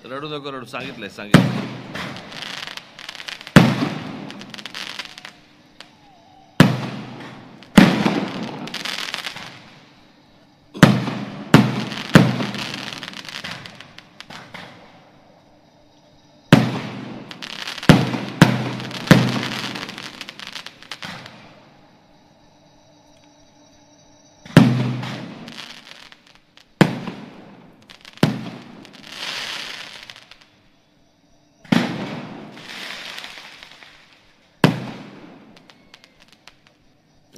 रडू नको रडू, सांगितलंय सांगितलं.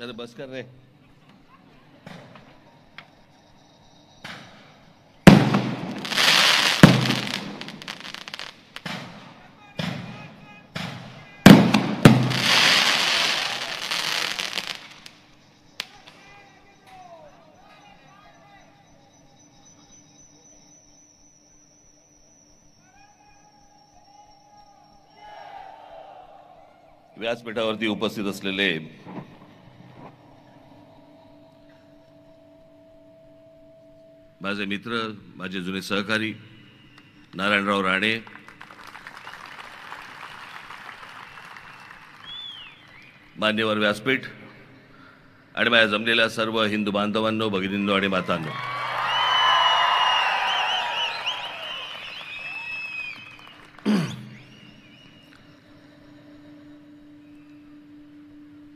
अरे बस कर रे. व्यासपीठावरती उपस्थित असलेले माझे मित्र, माझे जुने सहकारी नारायणराव राणे, मान्यवर व्यासपीठ आणि माझ्या जमलेल्या सर्व हिंदू बांधवांनो, भगिनींनो आणि मातांनो,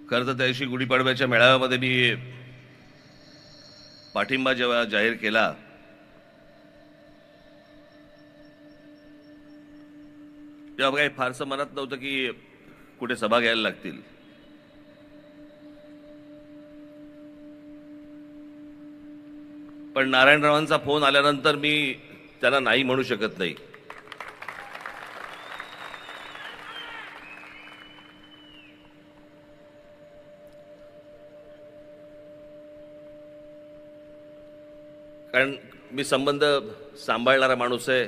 खरं तर त्या दिवशी गुढीपाडव्याच्या मेळाव्यामध्ये मी पाठिंबा जेव्हा जाहीर केला तेव्हा काही फारसं मनात नव्हतं की कुठे सभा घ्यायला लागतील. पण नारायणरावांचा फोन आल्यानंतर मी त्यांना नाही म्हणू शकत नाही. कारण मी संबंध सांभाळणारा माणूस आहे.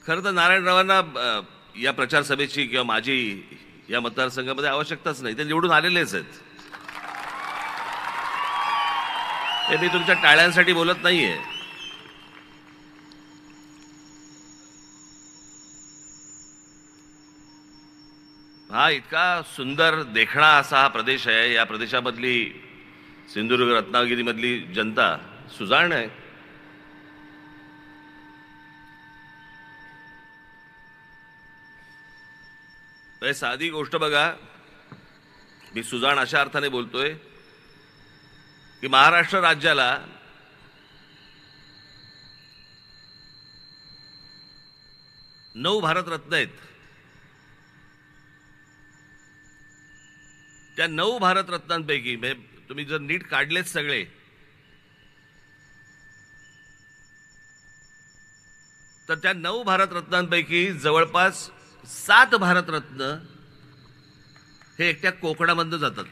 खरं तर नारायणरावांना या प्रचार सभेची किंवा माझी या मतदारसंघामध्ये आवश्यकताच नाही. ते निवडून आलेलेच आहेत. ते मी तुमच्या टाळ्यांसाठी बोलत नाहीये. हा इतका सुंदर देखणा असा हा प्रदेश आहे. या प्रदेशामधली सिंधुदुर्ग रत्नागिरीमधली जनता सुजाण आहे. साधी गोष्ट बघा, मी सुजाण अशा अर्थाने बोलतोय की महाराष्ट्र राज्याला नऊ भारतरत्न आहेत. त्या 9 भारतरत्नांपैकी तुम्ही जर नीट काढलेत सगळे तर त्या 9 भारतरत्नांपैकी जवळपास 7 भारतरत्न हे एकट्या कोकणामधून जातात.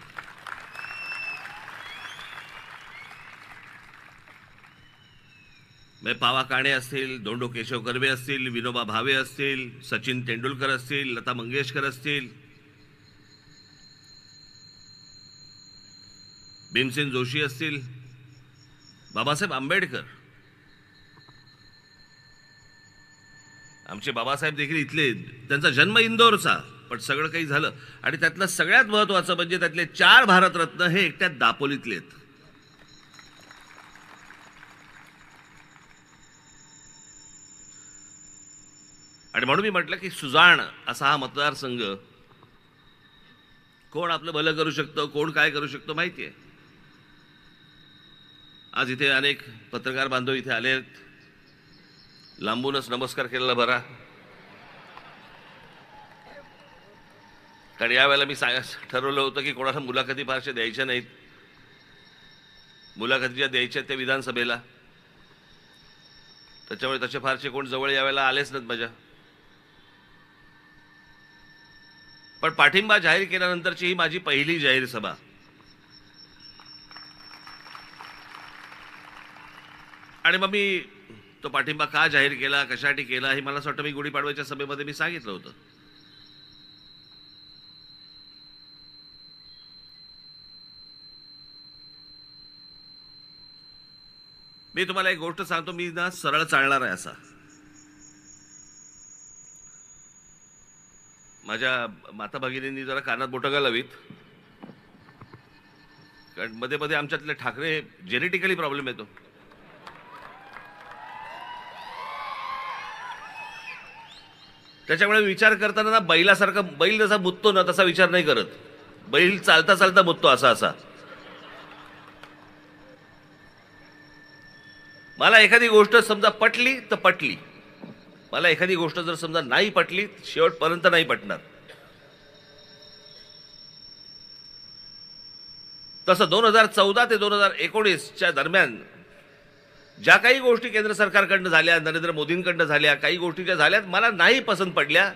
पावा काणे असतील, धोंडो केशव कर्वे असतील, विनोबा भावे असतील, सचिन तेंडुलकर असतील, लता मंगेशकर असतील, भीमसेन जोशी असतील, बाबासाहेब आंबेडकर, आमचे बाबासाहेब देखील इथले. त्यांचा जन्म इंदोरचा, पण सगळं काही झालं. आणि त्यातलं सगळ्यात महत्त्वाचं म्हणजे त्यातले 4 भारतरत्न हे एकट्या दापोलीतले आहेत. आणि म्हणून मी म्हटलं की सुजाण असा हा मतदारसंघ, कोण आपलं भलं करू शकतं, कोण काय करू शकतो माहिती आहे. आज इथे अनेक पत्रकार बांधव इथे आले आहेत. लांबूनच नमस्कार केलेला बरा. कारण यावेळेला मी ठरवलं होतं की कोणाला मुलाखती फारशा द्यायच्या नाहीत. मुलाखती ज्या द्यायच्या त्या विधानसभेला, त्याच्यामुळे तसे फारसे कोण जवळ यावेळेला आलेच नाहीत माझ्या. पण पाठिंबा जाहीर केल्यानंतरची ही माझी पहिली जाहीर सभा. आणि मग मी तो पाठिंबा का जाहीर केला, कशासाठी केला, हे मला असं वाटतं मी गुढीपाडव्याच्या सभेमध्ये मी सांगितलं होतं. मी तुम्हाला एक गोष्ट सांगतो, मी ना सरळ चालणार आहे असा. माझ्या माता भगिनींनी जरा कानात बोटं घालावीत, कारण मध्ये मध्ये आमच्यातले ठाकरे जेनेटिकली प्रॉब्लेम येतो. त्याच्यामुळे विचार करताना ना बैलासारखा, बैल जसा मुततो ना तसा विचार नाही करत. बैल चालता चालता मुततो असा असा. मला एखादी गोष्ट समजा पटली तर पटली, मला एखादी गोष्ट जर समजा नाही पटली शेवटपर्यंत नाही पटणार. तसं 2014 ते 2019च्या दरम्यान ज्या काही गोष्टी केंद्र सरकारकडनं झाल्या, नरेंद्र मोदींकडनं झाल्या, काही गोष्टी ज्या झाल्या मला नाही पसंत पडल्या.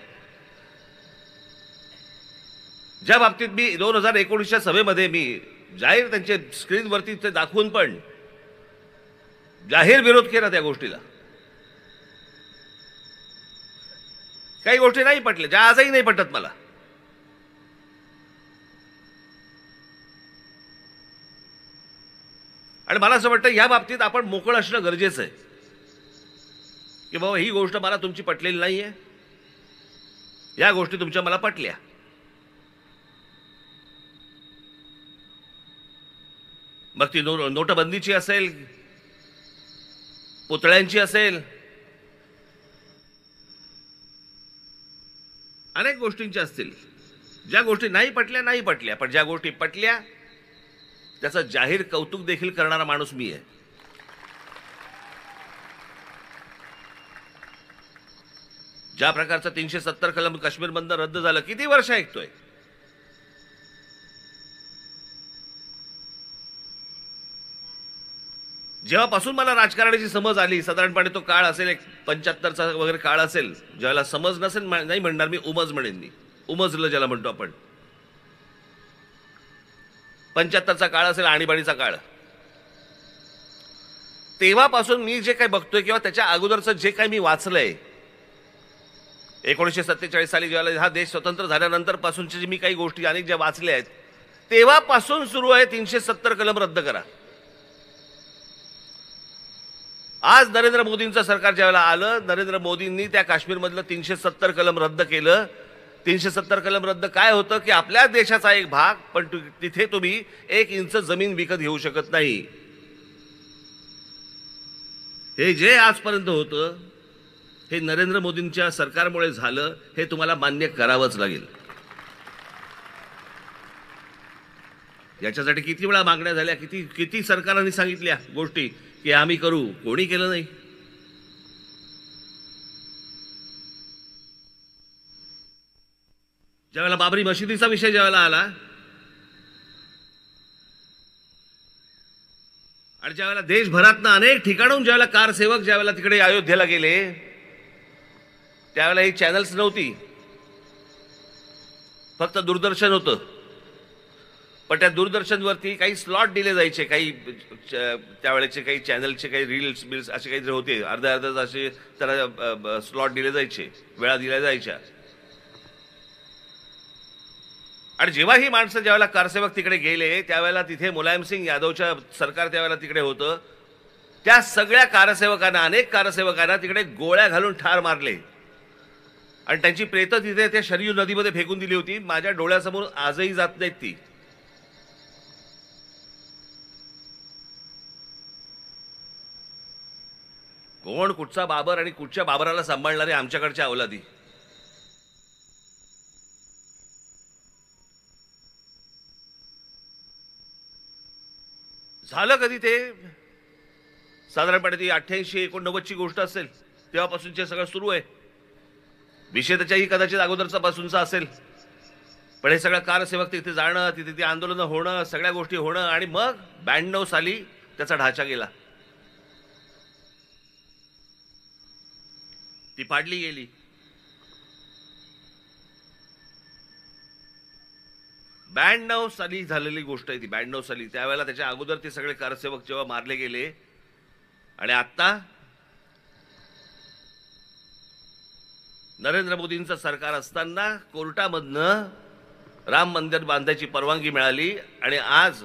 ज्या बाबतीत मी 2019च्या सभेमध्ये मी जाहीर त्यांचे स्क्रीनवरती ते दाखवून पण जाहीर विरोध केला त्या गोष्टीला. काही गोष्टी नाही पटल्या, ज्या आजही नाही पटत मला. आणि मला असं वाटतं या बाबतीत आपण मोकळं असणं गरजेचं आहे की बाबा ही गोष्ट मला तुमची पटलेली नाहीये, या गोष्टी तुमच्या मला पटल्या. मग ती नोटबंदीची असेल, पुतळ्यांची असेल, अनेक गोष्टींच्या असतील. ज्या गोष्टी नाही पटल्या नाही पटल्या, पण ज्या गोष्टी पटल्या त्याचं जाहीर कौतुक देखील करणारा माणूस मी आहे. ज्या प्रकारचं 370 कलम काश्मीरमधनं रद्द झालं, किती वर्ष ऐकतोय. जेव्हापासून मला राजकारणाची समज आली, साधारणपणे तो काळ असेल एक 75चा वगैरे काळ असेल, ज्याला समज नसेल नाही म्हणणार मी, उमज म्हणेन मी, उमजलं ज्याला म्हणतो आपण. 75चा काळ असेल, आणीबाणीचा काळ. तेव्हापासून मी जे काही बघतोय किंवा त्याच्या अगोदरचं जे काही मी वाचलंय, 1947 साली जेव्हा हा देश स्वतंत्र झाल्यानंतर पासूनच्या जी मी काही गोष्टी अनेक ज्या वाचल्या आहेत, तेव्हापासून सुरू आहे 370 कलम रद्द करा. आज नरेंद्र मोदींचं सरकार ज्यावेळेला आलं, नरेंद्र मोदींनी त्या काश्मीरमधलं 370 कलम रद्द केलं. 370 कलम रद्द काय होतं की आपल्या देशाचा एक भाग, पण तिथे तुम्ही 1 इंच जमीन विकत घेऊ शकत नाही. हे जे आजपर्यंत होतं हे नरेंद्र मोदींच्या सरकारमुळे झालं, हे तुम्हाला मान्य करावंच लागेल. याच्यासाठी किती वेळा मागण्या झाल्या, किती किती सरकारांनी सांगितल्या गोष्टी की आम्ही करू, कोणी केलं नाही. ज्यावेळेला बाबरी मशिदीचा विषय ज्यावेळेला आला आणि ज्यावेळेला देशभरातनं अनेक ठिकाणून ज्यावेळेला कारसेवक ज्यावेळेला तिकडे अयोध्येला गेले, त्यावेळेला ही चॅनल्स नव्हती, फक्त दूरदर्शन होतं. पण त्या दूरदर्शनवरती काही स्लॉट दिले जायचे, काही त्यावेळेचे काही चॅनलचे काही रील्स बिल्स असे काहीतरी होते, अर्ध्या अर्ध्या असे त्याला स्लॉट दिले जायचे, वेळा दिल्या जायच्या. आणि जेव्हा ही माणसं ज्यावेळेला कारसेवक तिकडे गेले, त्यावेळेला तिथे मुलायमसिंग यादवच्या सरकार त्यावेळेला तिकडे होतं. त्या सगळ्या कारसेवकांना, अनेक कारसेवकांना तिकडे गोळ्या घालून ठार मारले आणि त्यांची प्रेतं तिथे त्या शरयू नदीमध्ये फेकून दिली होती. माझ्या डोळ्यासमोर आजही जात नाहीत ती. कोण कुठचा बाबर आणि कुठच्या बाबराला सांभाळणारे आमच्याकडच्या अवलादी. झालं कधी ते? साधारणपणे ती 88-89ची गोष्ट असेल, तेव्हापासूनचे सगळं सुरू आहे. विषय त्याच्याही कदाचित अगोदरचा पासूनचा असेल, पण हे सगळं कारसेवक तिथे जाणं, तिथे ती आंदोलनं होणं, सगळ्या गोष्टी होणं, आणि मग 92 साली त्याचा ढाचा गेला, ती पाडली गेली. ब्याण्णव साली झालेली गोष्ट आहे ती, 92 साली. त्यावेळेला त्याच्या अगोदर ते सगळे कारसेवक जेव्हा मारले गेले, आणि आता नरेंद्र मोदींचं सरकार असताना कोर्टामधनं राम मंदिर बांधायची परवानगी मिळाली, आणि आज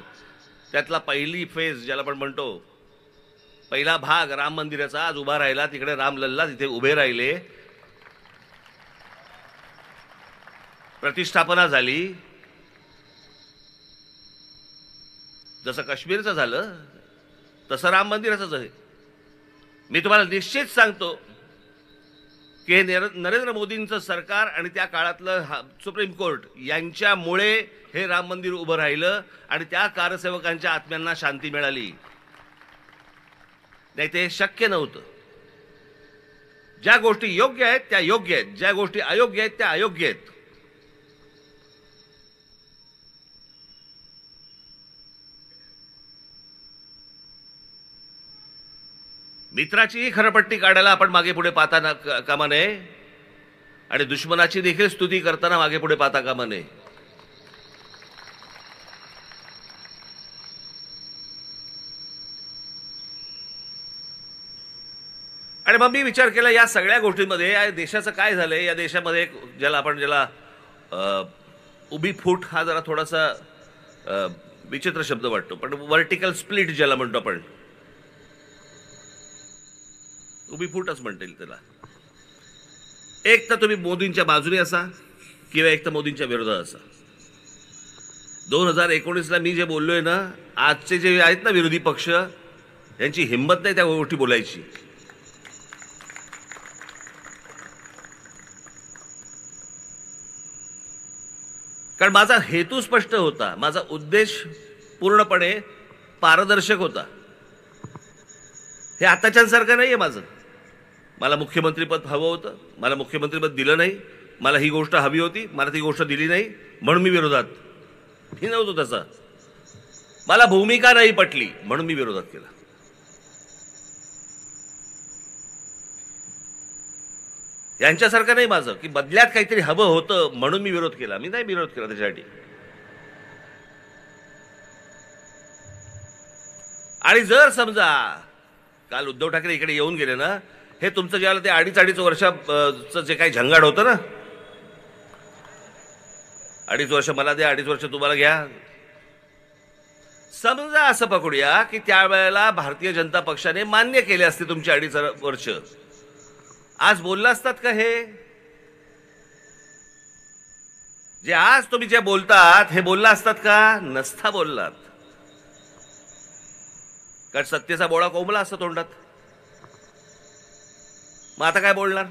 त्यातला पहिली फेज ज्याला आपण म्हणतो पहिला भाग राम मंदिराचा आज उभा राहिला, तिकडे रामलल्ला तिथे उभे राहिले, प्रतिष्ठापना झाली. जसं काश्मीरचं झालं तसं राम मंदिराचंच आहे. मी तुम्हाला निश्चित सांगतो की हे नरेंद्र मोदींचं सरकार आणि त्या काळातलं सुप्रीम कोर्ट यांच्यामुळे हे राम मंदिर उभं राहिलं आणि त्या कारसेवकांच्या आत्म्यांना शांती मिळाली. नाही ते शक्य नव्हतं. ज्या गोष्टी योग्य आहेत त्या योग्य आहेत, ज्या गोष्टी अयोग्य आहेत त्या अयोग्य आहेत. मित्राचीही खरपट्टी काढायला आपण मागे पुढे पाहता कामा नये आणि दुश्मनाची देखील स्तुती करताना मागे पुढे पाहता कामा नये. आणि मग मी विचार केला या सगळ्या गोष्टींमध्ये या देशाचं काय झालंय. या देशामध्ये ज्याला उभी फूट हा जरा थोडासा विचित्र शब्द वाटतो, पण व्हर्टिकल स्प्लिट ज्याला म्हणतो आपण, उभी फूटच म्हणता येईल त्याला. एक तर तुम्ही मोदींच्या बाजूने असा किंवा एक तर मोदींच्या विरोधात असा. 2019ला मी जे बोललोय ना, आजचे जे आहेत ना विरोधी पक्ष, यांची हिंमत नाही त्या गोष्टी बोलायची. कारण माझा हेतू स्पष्ट होता, माझा उद्देश पूर्णपणे पारदर्शक होता. हे आताच्यांसारखं नाहीये माझं. मला मुख्यमंत्रीपद हवं होतं, मला मुख्यमंत्रीपद दिलं नाही. मला ही गोष्ट हवी होती, मला ती गोष्ट दिली नाही म्हणून मी विरोधात. ही नव्हतं तसं. मला भूमिका नाही पटली म्हणून मी विरोधात केला. यांच्यासारखं नाही माझं की बदल्यात काहीतरी हवं होतं म्हणून मी विरोध केला. मी नाही विरोध केला त्याच्यासाठी. आणि जर समजा काल उद्धव ठाकरे इकडे येऊन गेले ना, हे तुमचं ज्याला ते अडीच वर्षाचं जे काही झंगाड होतं ना, 2.5 वर्ष मला द्या, 2.5 वर्ष तुम्हाला घ्या. समजा असं पकडूया की त्यावेळेला भारतीय जनता पक्षाने मान्य केले असते तुमची 2.5 वर्ष, आज बोलला असतात का? हे जे आज तुम्ही जे बोलतात हे बोलला असतात का? नसता बोललात. कारण सत्तेचा बोळा कोंबला असतो तोंडात. मग आता काय बोलणार?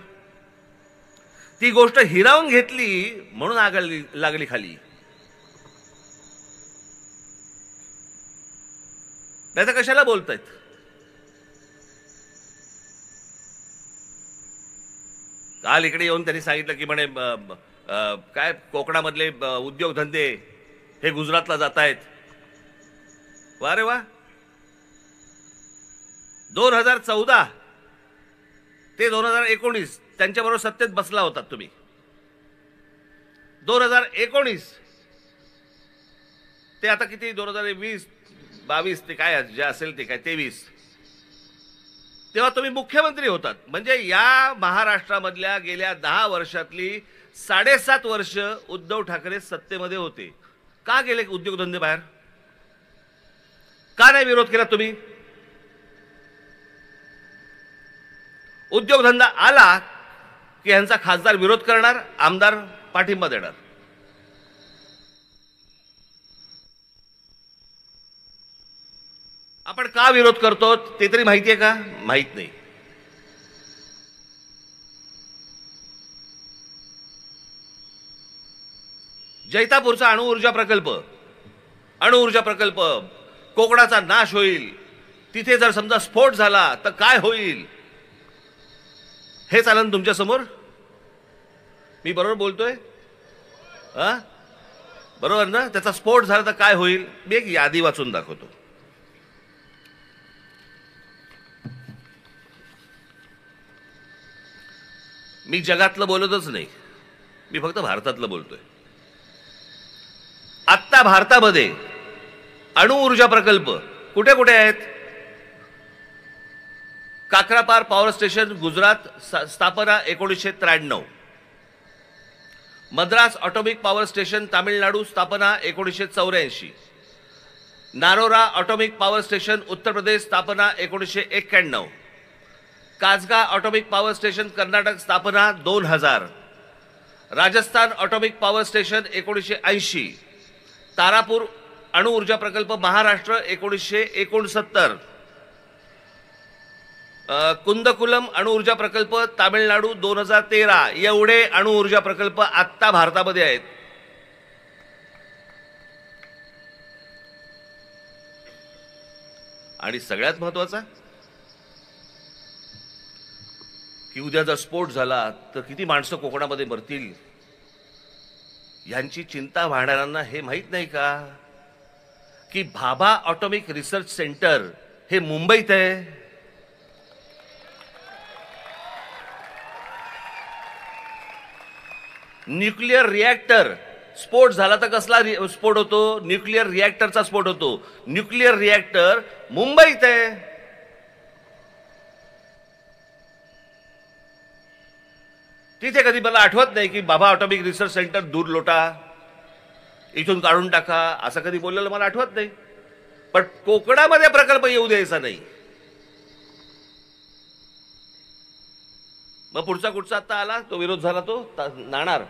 ती गोष्ट हिरावून घेतली म्हणून आग लागली खाली. नाही तर कशाला बोलतायत? काल इकडे येऊन त्यांनी सांगितलं की म्हणे काय कोकणामधले उद्योगधंदे हे गुजरातला जात आहेत. वा रे वा. 2014 ते 2019 त्यांच्याबरोबर सत्तेत बसला होता तुम्ही. 2019 ते आता किती 2020-22 ते काय जे असेल ते काय 23, तेव्हा तुम्ही मुख्यमंत्री होतात. म्हणजे या महाराष्ट्रामधल्या गेल्या 10 वर्षातली 7.5 वर्ष उद्धव ठाकरे सत्तेमध्ये होते. का गेले उद्योगधंदे बाहेर? का नाही विरोध केला तुम्ही? उद्योगधंदा आला की यांचा खासदार विरोध करणार, आमदार पाठिंबा देणार. आपण का विरोध करतो ते तरी माहितीये का? माहित नाही. जैतापूरचा अणुऊर्जा प्रकल्प कोकणाचा नाश होईल. तिथे जर समजा स्फोट झाला तर काय होईल हे चालन तुमच्या समोर. मी बरोबर बोलतोय? बरोबर ना? त्याचा स्फोट झाला तर काय होईल? मी एक यादी वाचून दाखवतो. मी जगातलं बोलतच नाही, मी फक्त भारतातलं बोलतोय. आत्ता भारतामध्ये अणुऊर्जा प्रकल्प कुठे कुठे आहेत? काकरापार पॉवर स्टेशन गुजरात, स्थापना 1993. Madras atomic power station Tamil Nadu, स्थापना 1984. नारोरा atomic power station Uttar Pradesh स्थापना 1991, काजगा ऑटोमिक पॉवर स्टेशन कर्नाटक स्थापना 2000, Rajasthan atomic power station 1980, Tarapur अणुऊर्जा प्रकल्प महाराष्ट्र 1969, कुंदकुलम अणुऊर्जा प्रकल्प तामिळनाडू 2013. एवढे अणुऊर्जा प्रकल्प आत्ता भारतामध्ये आहेत. आणि सगळ्यात महत्वाचा की उद्या जर स्फोट झाला तर किती माणसं कोकणामध्ये मरतील यांची चिंता वाढणाऱ्यांना हे माहित नाही का की भाभा ऑटोमिक रिसर्च सेंटर हे मुंबईत आहे. न्यूक्लिअर रिॲक्टर स्फोट झाला तर कसला स्फोट होतो? न्यूक्लिअर रिॲक्टरचा स्फोट होतो. न्यूक्लिअर रिॲक्टर मुंबईत आहे. तिथे कधी मला आठवत नाही की बाबा ऑटोमिक रिसर्च सेंटर दूर लोटा, इथून काढून टाका असं कधी बोललेलं मला आठवत नाही. पण कोकणामध्ये प्रकल्प येऊ द्यायचा नाही. मग पुढचा कुठचा आता आला तो विरोध झाला तो नाणार.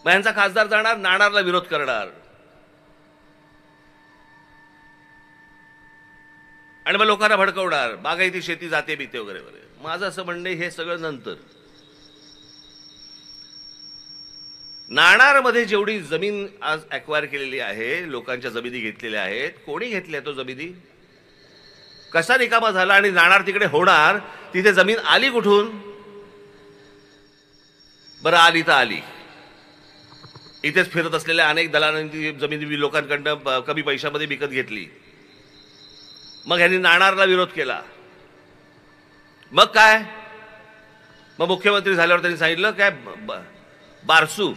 मग यांचा खासदार जाणार नाणारला विरोध करणार आणि मग लोकांना भडकवणार बागायती शेती जाते बिते वगैरे वगैरे. माझं असं म्हणणं हे सगळं नंतर. नाणारमध्ये जेवढी जमीन आज ॲक्वायर केलेली आहे, लोकांच्या जमिनी घेतलेल्या आहेत, कोणी घेतल्या तो जमिनी? कसा रिकामा झाला? आणि नाणार तिकडे होणार, तिथे जमीन आली कुठून? बरं आली तर आली. इथेच फिरत असलेल्या अनेक दलालांनी जमीन लोकांकडनं कमी पैशामध्ये विकत घेतली. मग ह्यांनी नाणारला विरोध केला. मग काय? मग मुख्यमंत्री झाल्यावर त्यांनी सांगितलं काय बारसू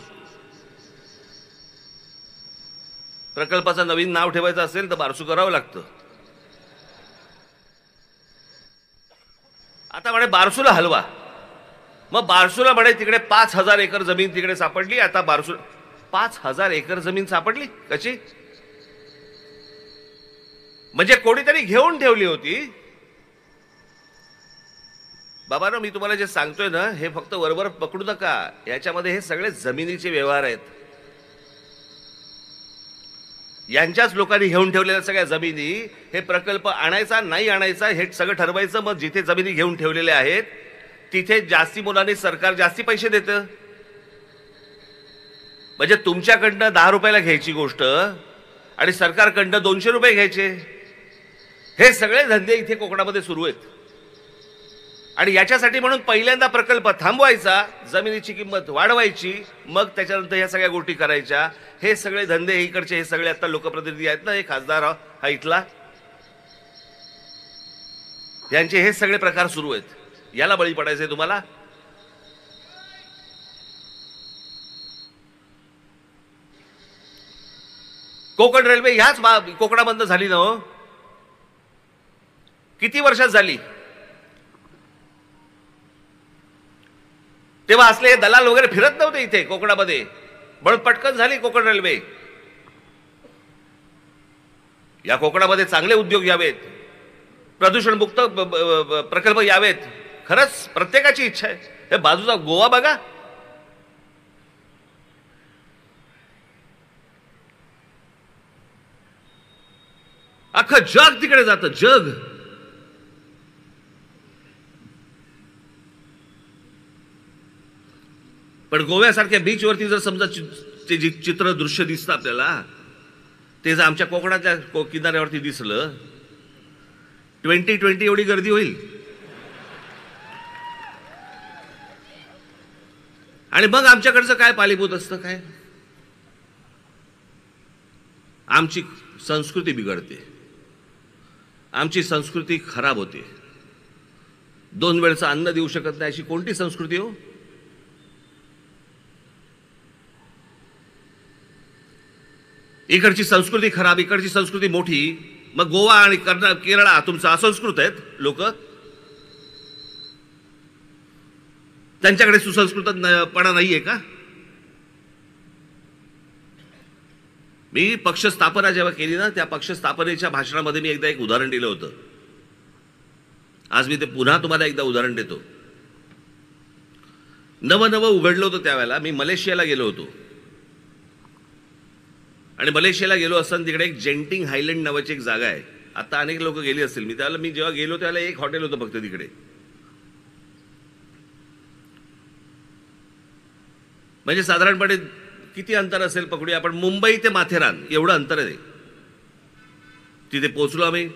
प्रकल्पाचं नवीन नाव ठेवायचं असेल तर बारसू करावं लागतं. आता म्हणे बारसूला हलवा. मग बारसूला म्हणे तिकडे 5000 एकर जमीन तिकडे सापडली. आता बारसू 5000 एकर जमीन सापडली कशी? म्हणजे कोणीतरी घेऊन ठेवली होती. बाबांनो, मी तुम्हाला जे सांगतोय ना हे फक्त वरवर पकडू नका. याच्यामध्ये हे सगळे जमिनीचे व्यवहार आहेत. यांच्याच लोकांनी घेऊन ठेवलेल्या सगळ्या जमिनी, हे प्रकल्प आणायचा नाही आणायचा हे सगळं ठरवायचं. मग जिथे जमिनी घेऊन ठेवलेल्या आहेत तिथे जास्ती मुलांनी सरकार जास्ती पैसे देतं. म्हणजे तुमच्याकडनं 10 रुपयाला घ्यायची गोष्ट आणि सरकारकडनं 200 रुपये घ्यायचे. हे सगळे धंदे इथे कोकणामध्ये सुरू आहेत. आणि याच्यासाठी म्हणून पहिल्यांदा प्रकल्प थांबवायचा, जमिनीची किंमत वाढवायची, मग त्याच्यानंतर ह्या सगळ्या गोष्टी करायच्या. हे सगळे धंदे इकडचे, हे सगळे आता लोकप्रतिनिधी आहेत ना, हे खासदार हा इथला, यांचे हे सगळे प्रकार सुरू आहेत. याला बळी पडायचंय तुम्हाला? कोकण रेल्वे ह्याच कोकणामधनं झाली ना हो? किती वर्षात झाली? तेव्हा असले हे दलाल वगैरे फिरत नव्हते इथे कोकणामध्ये. म्हणून पटकन झाली कोकण रेल्वे. या कोकणामध्ये चांगले उद्योग यावेत, प्रदूषणमुक्त प्रकल्प यावेत. खरंच प्रत्येकाची इच्छा आहे. हे बाजूचा गोवा बघा, अख्खं जग तिकडे जातं, जग. पण गोव्यासारख्या बीचवरती जर समजा ते जे चित्र दृश्य दिसतं आपल्याला, ते जर आमच्या कोकणाच्या किनाऱ्यावरती दिसलं, 2020 एवढी गर्दी होईल. आणि मग आमच्याकडचं काय पालीभूत असतं काय? आमची संस्कृती बिघडते, आमची संस्कृती खराब होते. 2 वेळचं अन्न देऊ शकत नाही अशी कोणती संस्कृती हो? इकडची संस्कृती खराब, इकडची संस्कृती मोठी. मग गोवा आणि केरळ तुमचं असंस्कृत आहेत लोक, त्यांच्याकडे सुसंस्कृतपणा नाहीये का? मी पक्ष स्थापना जेव्हा केली ना, त्या पक्ष स्थापनेच्या भाषणामध्ये मी एकदा एक उदाहरण दिलं होतं. आज मी ते पुन्हा तुम्हाला एकदा उदाहरण देतो. नवं उघडलं होतं त्यावेळेला. मी मलेशियाला गेलो होतो आणि मलेशियाला गेलो असताना तिकडे एक जेंटिंग हायलँड नावाची एक जागा आहे. आता अनेक लोक गेली असतील. मी जेव्हा गेलो त्यावेळेला एक हॉटेल होतं फक्त तिकडे. म्हणजे साधारणपणे किती अंतर असेल पकडूया आपण, मुंबई ते माथेरान एवढं अंतर आहे. तिथे पोहोचलो आम्ही.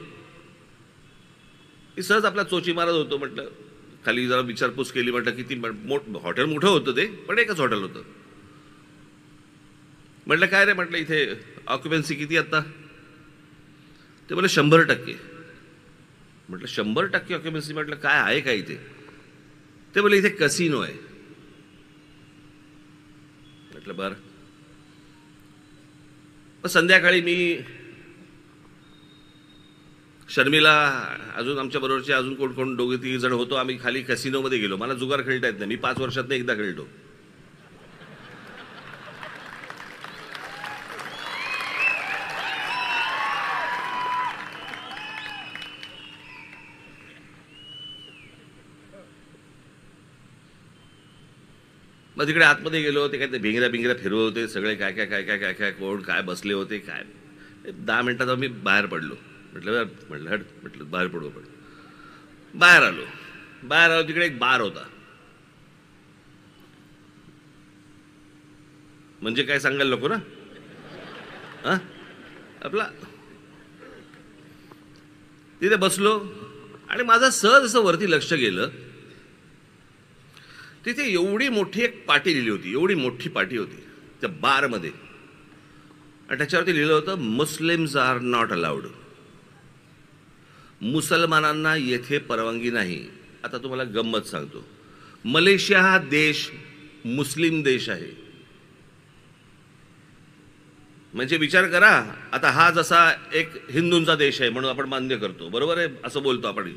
सहज आपला चोची मारत होतो. म्हटलं खाली जरा विचारपूस केली. म्हटलं किती हॉटेल मोठं होतं ते, पण एकच हॉटेल होतं. म्हटलं काय रे, म्हटलं इथे ऑक्युपन्सी किती आता? ते बोले 100%. म्हटलं 100% ऑक्युपन्सी? म्हटलं काय आहे का इथे? ते बोले इथे कसिनो आहे. म्हटलं बरं. मग संध्याकाळी मी शर्मिला, अजून आमच्या बरोबरचे अजून कोण कोण 2-3 जण होतो. आम्ही खाली कॅसिनोमध्ये गेलो. मला जुगार खेळता येत नाही. मी 5 वर्षातनं एकदा खेळतो. मग तिकडे आतमध्ये गेलो. ते काय ते भिंगऱ्या फिरवत होते सगळे. काय काय काय काय काय काय कोण काय बसले होते काय. 10 मिनिटात मी बाहेर पडलो. म्हटलं हट, म्हटलं बाहेर पडू आपण. बाहेर आलो. तिकडे एक बार होता. म्हणजे काय सांगायला नको ना, हा आपला. तिथे बसलो आणि माझं सहज असं वरती लक्ष गेलं. तिथे एवढी मोठी एक पाटी लिहिली होती. एवढी मोठी पाटी होती त्या बारमध्ये. आणि त्याच्यावरती लिहिलं होतं, मुस्लिम्स आर नॉट अलाउड. मुसलमानांना येथे परवानगी नाही. आता तुम्हाला गंमत सांगतो. मलेशिया हा देश मुस्लिम देश आहे. म्हणजे विचार करा. आता हा जसा एक हिंदूंचा देश आहे म्हणून आपण मान्य करतो, बरोबर आहे, असं बोलतो आपण.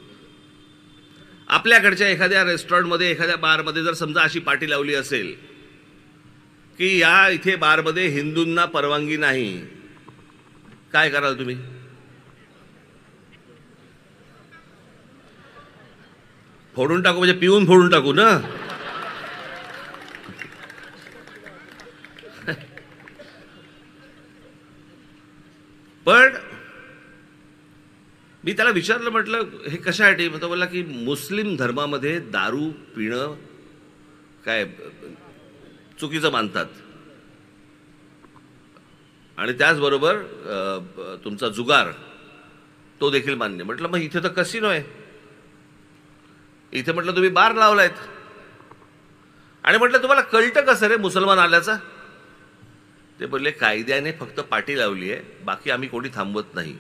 आपल्याकडच्या एखाद्या रेस्टॉरंटमध्ये, एखाद्या बारमध्ये जर समजा अशी पाटी लावली असेल की या इथे बारमध्ये हिंदूंना परवानगी नाही, काय कराल तुम्ही? फोडून टाकू, म्हणजे पिऊन फोडून टाकू ना. पण मी त्याला विचारलं, म्हटलं हे कशासाठी? तो बोलला की मुस्लिम धर्मामध्ये दारू पिणं काय चुकीचं मानतात आणि त्याचबरोबर तुमचा जुगार तो देखील मान्य. म्हटलं मग इथे तर कसिनो आहे. इथे म्हटलं तुम्ही बार लावलायत. आणि म्हटलं तुम्हाला कळतं कसं रे मुसलमान आल्याचा? ते बोलले कायद्याने फक्त पाटी लावली आहे, बाकी आम्ही कोणी थांबवत नाही.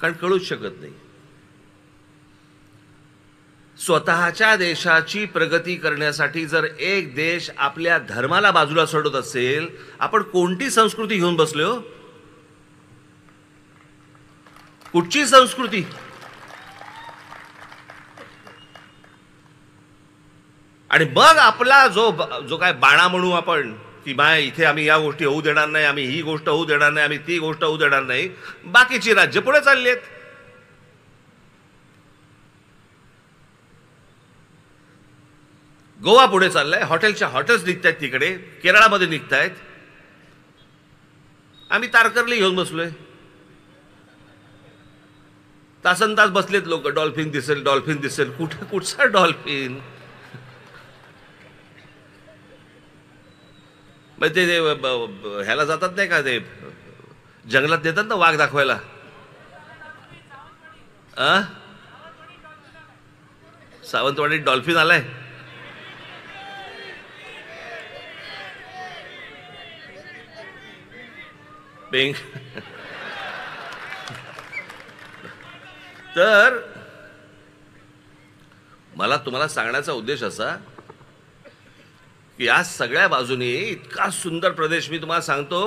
कारण कळूच शकत नाही. स्वतःच्या देशाची प्रगती करण्यासाठी जर एक देश आपल्या धर्माला बाजूला सोडत असेल, आपण कोणती संस्कृती घेऊन बसलो हो? कुठची संस्कृती? आणि मग आपला जो काय बाणा म्हणू आपण की बाय इथे आम्ही या गोष्टी होऊ देणार नाही, आम्ही ही गोष्ट होऊ देणार नाही, आम्ही ती गोष्ट होऊ देणार नाही. बाकीची राज्य पुढे चालली आहेत. गोवा पुढे चाललाय. हॉटेल्स निघतायत तिकडे. केरळामध्ये निघतायत. आम्ही तारकर्ली घेऊन बसलोय. तासन तास बसलेत लोक. डॉल्फिन दिसेल. कुठचा डॉल्फिन? मग ते ह्याला जातात नाही का, ते जंगलात नेतात ना वाघ दाखवायला. सावंतवाडीत डॉल्फिन आलाय. तर मला तुम्हाला सांगण्याचा उद्देश असा की या सगळ्या बाजूने इतका सुंदर प्रदेश मी तुम्हाला सांगतो.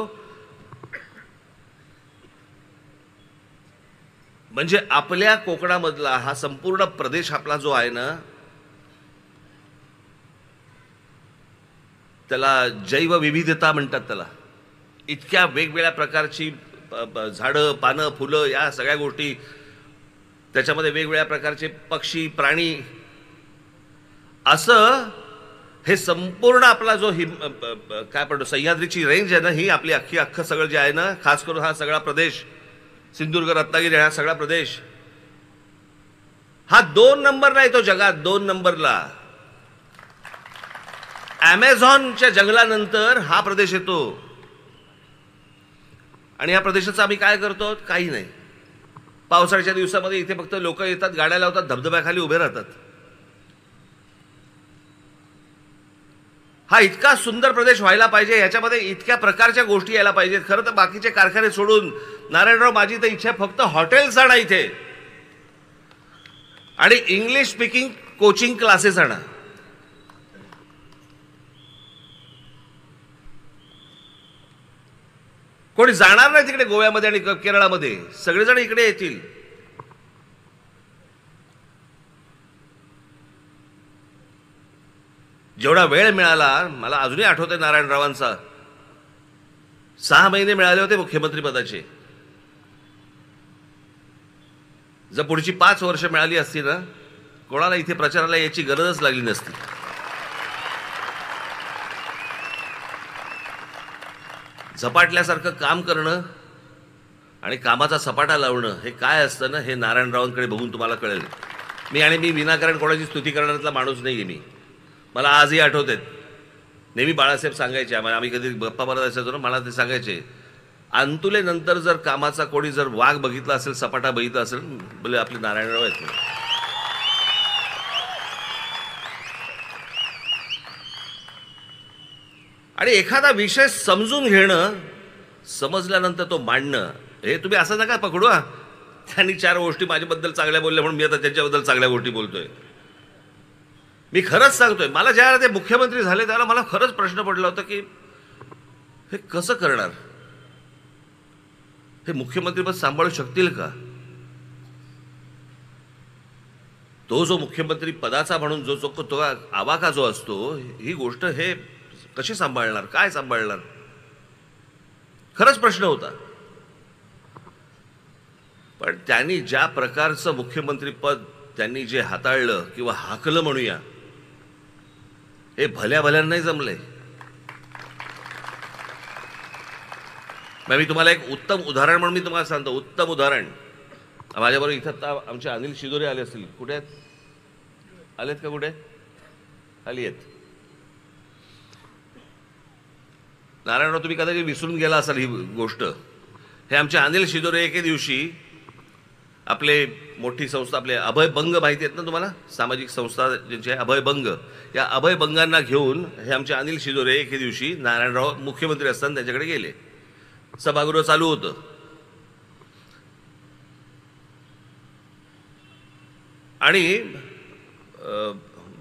म्हणजे आपल्या कोकणामधला हा संपूर्ण प्रदेश आपला जो आहे ना, त्याला जैवविविधता म्हणतात त्याला. इतक्या वेगवेगळ्या प्रकारची झाडं, पानं, फुलं, या सगळ्या गोष्टी, त्याच्यामध्ये वेगवेगळ्या प्रकारचे पक्षी, प्राणी, असं हे संपूर्ण आपला जो काय म्हणतो सह्याद्रीची रेंज आहे ना, ही आपली अख्खं सगळं जे आहे ना, खास करून हा सगळा प्रदेश, सिंधुदुर्ग, रत्नागिरी, हा सगळा प्रदेश, हा 2 नंबरला येतो जगात, 2 नंबरला. अमेझॉनच्या जंगलानंतर हा प्रदेश येतो. आणि या प्रदेशाचं आम्ही काय करतो? काही नाही. पावसाळ्याच्या दिवसामध्ये इथे फक्त लोक येतात, गाड्या लावतात, धबधब्याखाली उभे राहतात. हा इतका सुंदर प्रदेश व्हायला पाहिजे, ह्याच्यामध्ये इतक्या प्रकारच्या गोष्टी यायला पाहिजेत. खरं तर बाकीचे कारखाने सोडून, नारायणराव, माझी तर इच्छा फक्त हॉटेल्स आणा इथे आणि इंग्लिश स्पीकिंग कोचिंग क्लासेस आणा. कोणी जाणार नाही तिकडे गोव्यामध्ये आणि केरळामध्ये, सगळेजण इकडे येतील. जेवढा वेळ मिळाला, मला अजूनही आठवतंय नारायणरावांचा, 6 महिने मिळाले होते मुख्यमंत्री पदाचे. जर पुढची 5 वर्ष मिळाली असती ना, कोणाला इथे प्रचाराला याची गरजच लागली नसती. झपाटल्यासारखं काम करणं आणि कामाचा सपाटा लावणं हे काय असतं ना, हे नारायणरावांकडे बघून तुम्हाला कळेल. मी विनाकारण कोणाची स्तुती करण्यातला माणूस नाहीये मी. मला आजही आठवते, नेहमी बाळासाहेब सांगायचे, आम्ही कधी गप्पा मारत असायचो ना, मला ते सांगायचे, अंतुले नंतर जर कामाचा कोणी जर वाघ बघितला असेल, सपाटा बघितला असेल, बोले आपले नारायणराव आहेत. आणि एखादा विषय समजून घेणं, समजल्यानंतर तो मांडणं, हे तुम्ही असं नका पकडू. त्यांनी 4 गोष्टी माझ्याबद्दल चांगल्या बोलल्या म्हणून मी आता त्यांच्याबद्दल चांगल्या गोष्टी बोलतोय. मी खरंच सांगतोय, मला ज्यावेळेला ते मुख्यमंत्री झाले त्यावेळेला मला खरंच प्रश्न पडला होता की हे कसं करणार, हे मुख्यमंत्रीपद सांभाळू शकतील का? तो जो मुख्यमंत्री पदाचा म्हणून तो आवाका जो असतो, ही गोष्ट हे कशी सांभाळणार, काय सांभाळणार, खरंच प्रश्न होता. पण त्यांनी ज्या प्रकारचं मुख्यमंत्रीपद त्यांनी जे हाताळलं किंवा हाकलं म्हणूया, हे भल्या भल्यांनाही जमलंय. मी तुम्हाला एक उत्तम उदाहरण म्हणून मी तुम्हाला सांगतो, उत्तम उदाहरण. माझ्याबरोबर इथं आमचे अनिल शिदोरे आले असतील. कुठे आहेत? आलेत का? कुठे आली आहेत? नारायणराव, तुम्ही कदाचित विसरून गेला असाल ही गोष्ट. हे आमचे अनिल शिदोरे एके दिवशी आपले मोठी संस्था, आपले अभयभंग माहिती आहेत ना तुम्हाला, सामाजिक संस्था ज्यांची आहे अभयभंग, या अभयभंगांना घेऊन हे आमचे अनिल शिदोरे एके दिवशी नारायणराव मुख्यमंत्री असताना त्यांच्याकडे गेले. सभागृह चालू होतं आणि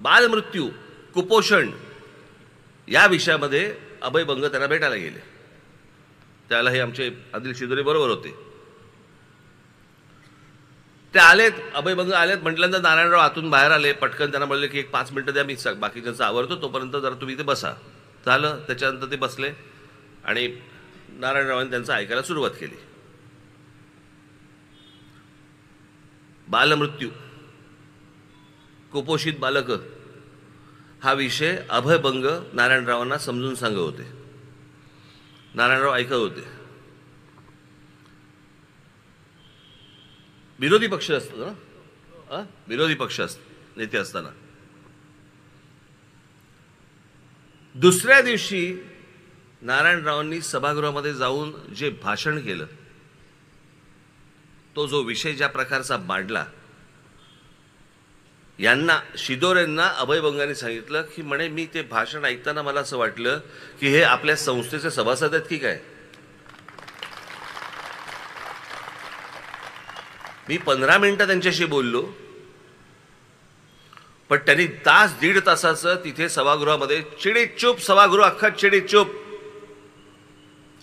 बालमृत्यू, कुपोषण या विषयामध्ये अभयभंग त्यांना भेटायला गेले. त्याला हे आमचे अनिल शिदोरे बरोबर होते. ते आलेत, अभयभंग आलेत म्हटल्यानंतर नारायणराव आतून बाहेर आले. पटकन त्यांना म्हणले की 1-5 मिनिटं द्या, मी बाकीच्यांचं आवरतो, तोपर्यंत जरा तुम्ही इथे बसा. झालं. त्याच्यानंतर ते बसले आणि नारायणरावांनी त्यांचं ऐकायला सुरुवात केली. बालमृत्यू, कुपोषित बालक हा विषय अभयभंग नारायणरावांना समजून सांगत होते. नारायणराव ऐकत होते. विरोधी पक्ष असतो ना, विरोधी पक्ष नेते असताना. दुसऱ्या दिवशी नारायणरावांनी सभागृहामध्ये जाऊन जे भाषण केलं, तो जो विषय ज्या प्रकारचा मांडला, यांना शिदोरेंना अभयभंगाने सांगितलं की म्हणे, मी ते भाषण ऐकताना मला असं वाटलं की हे आपल्या संस्थेचे सभासद आहेत की काय. मी 15 मिनिटं त्यांच्याशी बोललो, पण त्यांनी 1.5 तासाचं तिथे सभागृहामध्ये चिडीचूप, सभागृह अख्खा चिडीचूप.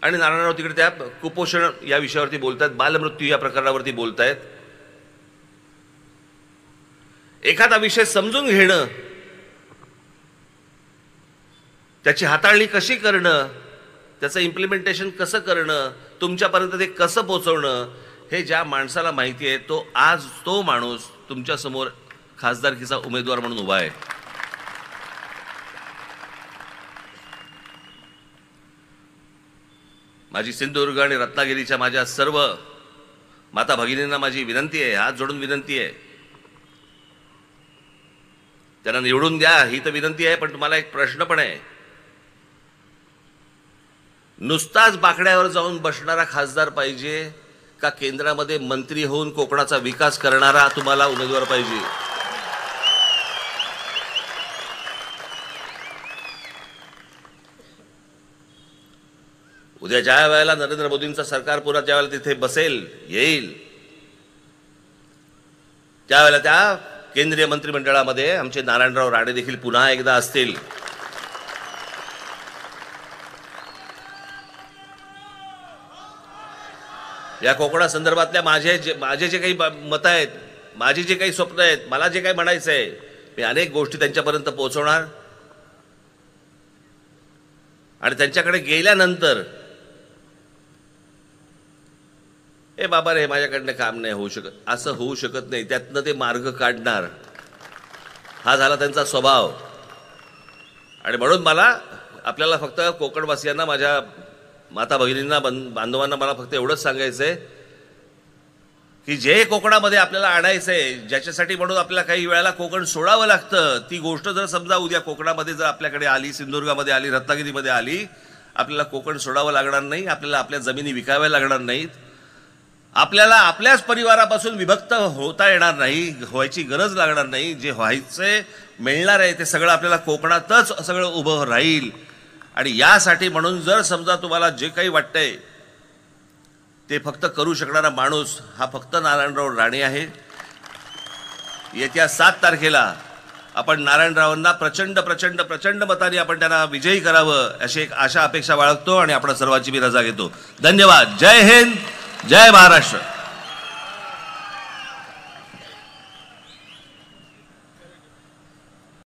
आणि नारायणराव तिकडे त्या कुपोषण या विषयावरती बोलतायत, बालमृत्यू या प्रकारावरती बोलतायत. एखादा विषय समजून घेणं, त्याची हाताळणी कशी करणं, त्याचं इम्प्लिमेंटेशन कसं करणं, तुमच्यापर्यंत ते कसं पोहोचवणं, हे ज्या माणसाला माहिती आहे तो आज तो माणूस तुमच्यासमोर खासदारकीचा उमेदवार म्हणून उभा आहे. माझी सिंधुदुर्ग आणि रत्नागिरीच्या माझ्या सर्व माता भगिनींना माझी विनंती आहे, हात जोडून विनंती आहे, त्यांना निवडून द्या ही तर विनंती आहे. पण तुम्हाला एक प्रश्न पण आहे, नुसताच बाकड्यावर जाऊन बसणारा खासदार पाहिजे का केंद्रामध्ये मंत्री होऊन कोकणाचा विकास करणारा तुम्हाला उमेदवार पाहिजे? उद्या ज्या वेळेला नरेंद्र मोदींचं सरकार पुन्हा ज्या वेळेला तिथे बसेल येईल त्यावेळेला त्या केंद्रीय मंत्रिमंडळामध्ये आमचे नारायणराव राणे देखील पुन्हा एकदा असतील. या कोकणा संदर्भातल्या माझे जे काही मतं आहेत, माझी जे काही स्वप्न आहेत, मला जे काही म्हणायचं आहे, मी अनेक गोष्टी त्यांच्यापर्यंत पोहोचवणार. आणि त्यांच्याकडे गेल्यानंतर ए बाबा रे माझ्याकडनं काम नाही होऊ शकत, असं होऊ शकत नाही, त्यातनं ते मार्ग काढणार, हा झाला त्यांचा स्वभाव. आणि म्हणून मला आपल्याला फक्त कोकणवासियांना, माझ्या माता भगिनींना, बांधवांना मला फक्त एवढंच सांगायचं आहे की जे कोकणामध्ये आपल्याला आणायचं आहे, ज्याच्यासाठी म्हणून आपल्याला काही वेळेला कोकण सोडावं लागतं, ती गोष्ट जर समजा उद्या कोकणामध्ये जर आपल्याकडे आली, सिंधुदुर्गामध्ये आली, रत्नागिरीमध्ये आली, आपल्याला कोकण सोडावं लागणार नाही, आपल्याला आपल्या जमिनी विकाव्या लागणार नाहीत, आपल्याला आपल्याच परिवारापासून विभक्त होता येणार नाही, व्हायची गरज लागणार नाही. जे व्हायचे मिळणार आहे ते सगळं आपल्याला कोकणातच सगळं उभं राहील. आणि यासाठी म्हणून जर समजा तुम्हाला जे काही वाटतंय ते फक्त करू शकणारा माणूस हा फक्त नारायणराव राणे आहे. येत्या 7 तारखेला आपण नारायणरावांना प्रचंड प्रचंड प्रचंड मताने आपण त्यांना विजयी करावं अशी एक आशा अपेक्षा बाळगतो आणि आपण सर्वांची मी रजा घेतो. धन्यवाद. जय हिंद, जय महाराष्ट्र.